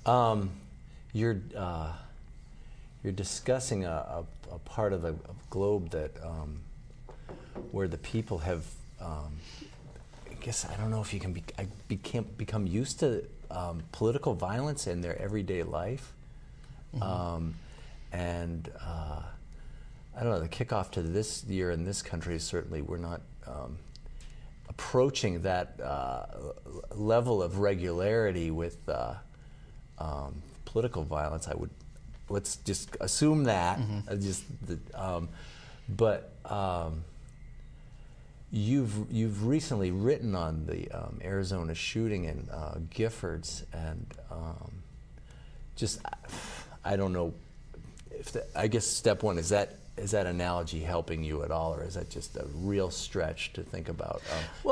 You're discussing a part of the globe that where the people have, I guess I don't know if you can become used to political violence in their everyday life, and I don't know. The kickoff to this year in this country is certainly we're not approaching that level of regularity with political violence. Let's just assume that. But you've recently written on the Arizona shooting in Giffords, and I don't know if I guess step one is that analogy helping you at all, or is that just a real stretch to think about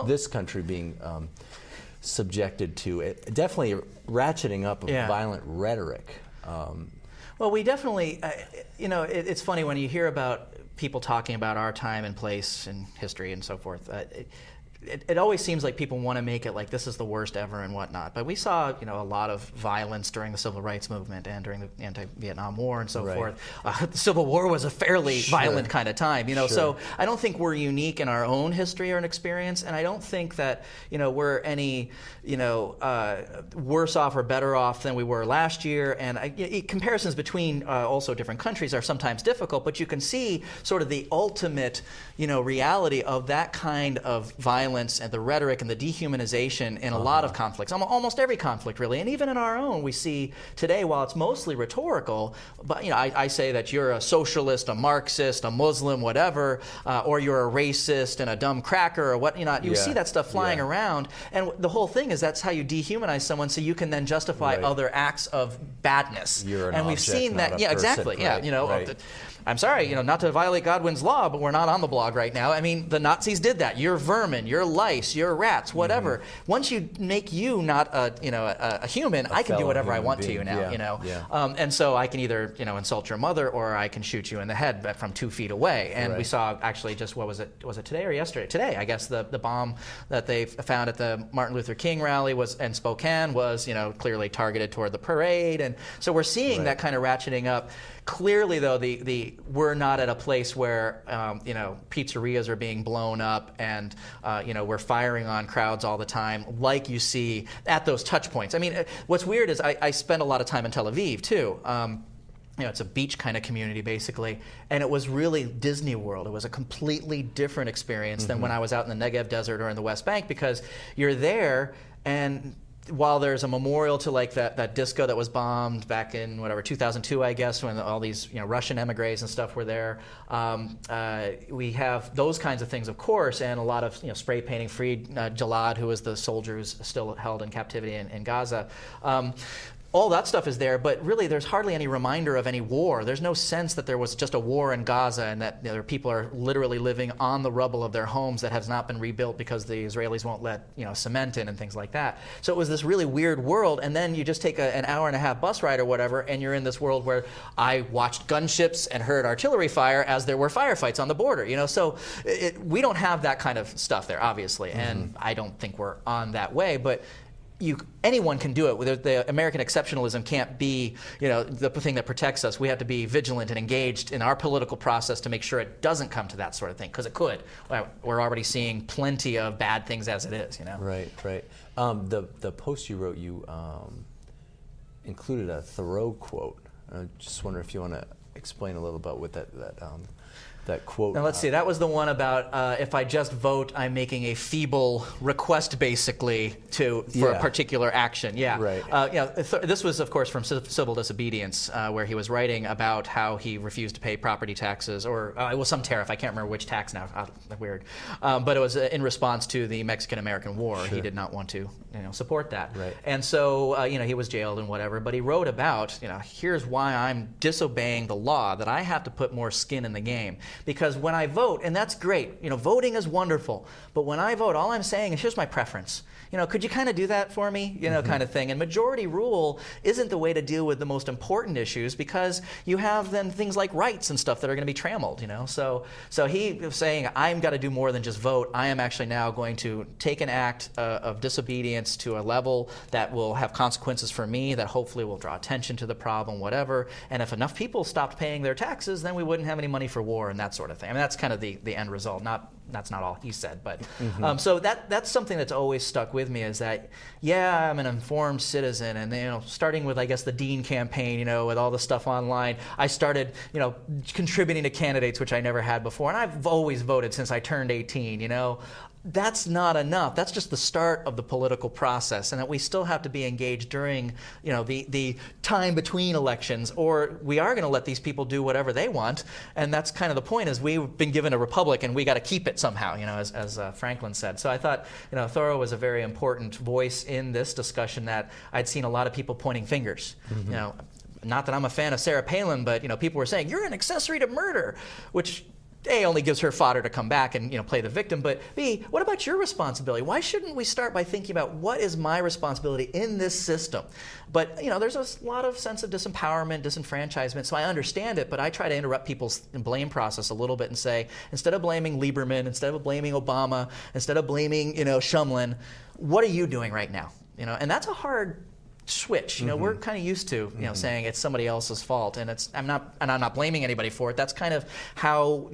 this country being subjected to it? Definitely ratcheting up of violent rhetoric. Well, we definitely, it's funny when you hear about people talking about our time and place and history and so forth. It always seems like people want to make it like this is the worst ever and whatnot. But we saw, a lot of violence during the Civil Rights Movement and during the anti-Vietnam War and so forth. The Civil War was a fairly violent kind of time, So I don't think we're unique in our own history or an experience, and I don't think that, we're any, worse off or better off than we were last year. And comparisons between also different countries are sometimes difficult, but you can see sort of the ultimate, reality of that kind of violence and the rhetoric and the dehumanization in a lot of conflicts, almost every conflict really, and even in our own we see today, while it's mostly rhetorical, but I say that you're a socialist, a Marxist, a Muslim, whatever, or you're a racist and a dumb cracker or what, you see that stuff flying around, and the whole thing is that's how you dehumanize someone so you can then justify other acts of badness. You're an and we've object, seen that, not a person, exactly, right. I'm sorry, not to violate Godwin's law, but we're not on the blog right now. I mean, the Nazis did that. You're vermin, you're lice, you're rats, whatever. Once you make you not a human, I can do whatever I want to you now. And so I can either insult your mother or I can shoot you in the head from 2 feet away. And we saw actually just was it today or yesterday? Today, I guess the bomb that they found at the Martin Luther King rally in Spokane was clearly targeted toward the parade. And so we're seeing that kind of ratcheting up. Clearly, though, we're not at a place where pizzerias are being blown up and we're firing on crowds all the time, like you see at those touch points. I mean, what's weird is I spent a lot of time in Tel Aviv too. It's a beach kind of community basically, and it was really Disney World. It was a completely different experience than when I was out in the Negev Desert or in the West Bank, because you're there and while there's a memorial to like that disco that was bombed back in 2002, I guess, when all these Russian emigres and stuff were there, we have those kinds of things, of course, and a lot of spray painting Freed Jalad, who was the soldier who's still held in captivity in Gaza. All that stuff is there, but really there's hardly any reminder of any war. There's no sense that there was just a war in Gaza and that people are literally living on the rubble of their homes that has not been rebuilt because the Israelis won't let cement in and things like that. So it was this really weird world, and then you just take an hour and a half bus ride or whatever, and you're in this world where I watched gunships and heard artillery fire as there were firefights on the border. So we don't have that kind of stuff there, obviously, and I don't think we're on that way, but anyone can do it. The American exceptionalism can't be, the thing that protects us. We have to be vigilant and engaged in our political process to make sure it doesn't come to that sort of thing, because it could. We're already seeing plenty of bad things as it is. Right. The post you wrote, you included a Thoreau quote. I just wonder if you want to explain a little about what that quote. Now let's see. That was the one about if I just vote, I'm making a feeble request, basically, for a particular action. Yeah. Right. This was, of course, from Civil Disobedience, where he was writing about how he refused to pay property taxes, or it was some tariff. I can't remember which tax now. Weird. But it was in response to the Mexican-American War. Sure. He did not want to, support that. Right. And so, he was jailed and whatever. But he wrote about, here's why I'm disobeying the law, that I have to put more skin in the game. because when I vote, and that's great, voting is wonderful, but when I vote, all I'm saying is here's my preference. Could you kind of do that for me? Kind of thing. And majority rule isn't the way to deal with the most important issues, because you have then things like rights and stuff that are going to be trammeled. So he was saying, I'm got to do more than just vote. I am actually now going to take an act of disobedience to a level that will have consequences for me, that hopefully will draw attention to the problem, whatever. And if enough people stopped paying their taxes, then we wouldn't have any money for war and that sort of thing. I mean, that's kind of the end result. That's not all he said, but so that's something that's always stuck with me, is that, yeah, I'm an informed citizen, and starting with, I guess, the Dean campaign, with all the stuff online, I started, contributing to candidates, which I never had before, and I've always voted since I turned 18, That's not enough. That's just the start of the political process, and that we still have to be engaged during, the time between elections, or we are going to let these people do whatever they want. And that's kind of the point, is we've been given a republic, and we got to keep it somehow, as Franklin said. So I thought, Thoreau was a very important voice in this discussion, that I'd seen a lot of people pointing fingers. Not that I'm a fan of Sarah Palin, but people were saying, you're an accessory to murder, which A, only gives her fodder to come back and play the victim, but B, what about your responsibility? Why shouldn't we start by thinking about what is my responsibility in this system? But there's a lot of sense of disempowerment, disenfranchisement, so I understand it, but I try to interrupt people's blame process a little bit and say, instead of blaming Lieberman, instead of blaming Obama, instead of blaming Shumlin, what are you doing right now? And that's a hard switch. We're kind of used to saying it's somebody else's fault, and I'm not blaming anybody for it. That's kind of how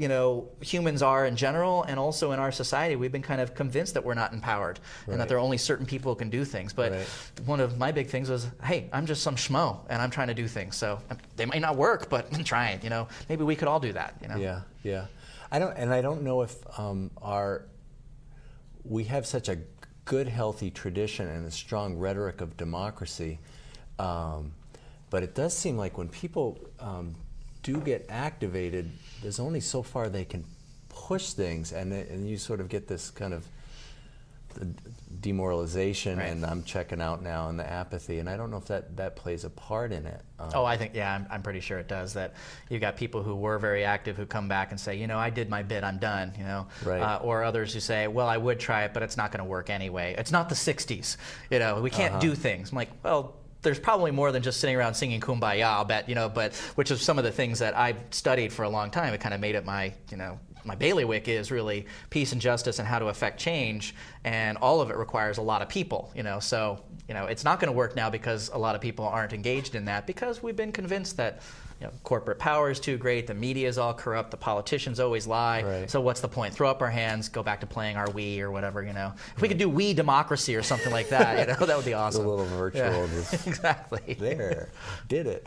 humans are in general, and also in our society we've been kind of convinced that we're not empowered, and that there are only certain people who can do things. But one of my big things was, hey, I'm just some schmo, and I'm trying to do things. So they might not work, but I'm trying. Maybe we could all do that. Yeah. I don't know if we have such a good, healthy tradition and a strong rhetoric of democracy, but it does seem like when people do get activated, there's only so far they can push things, and you sort of get this kind of demoralization, and I'm checking out now, and the apathy, and I don't know if that plays a part in it. I think, I'm pretty sure it does. That you've got people who were very active who come back and say, I did my bit, I'm done, or others who say, well, I would try it, but it's not going to work anyway. It's not the 60s, we can't do things. I'm like, well, there's probably more than just sitting around singing Kumbaya, I'll bet, but which is some of the things that I've studied for a long time. It kind of made it my bailiwick, is really peace and justice and how to affect change, and all of it requires a lot of people, so it's not going to work now because a lot of people aren't engaged in that, because we've been convinced that corporate power is too great, the media is all corrupt, the politicians always lie, so what's the point? Throw up our hands, go back to playing our Wii or whatever, If we could do Wii democracy or something like that, that would be awesome. A little virtual, exactly. There, did it.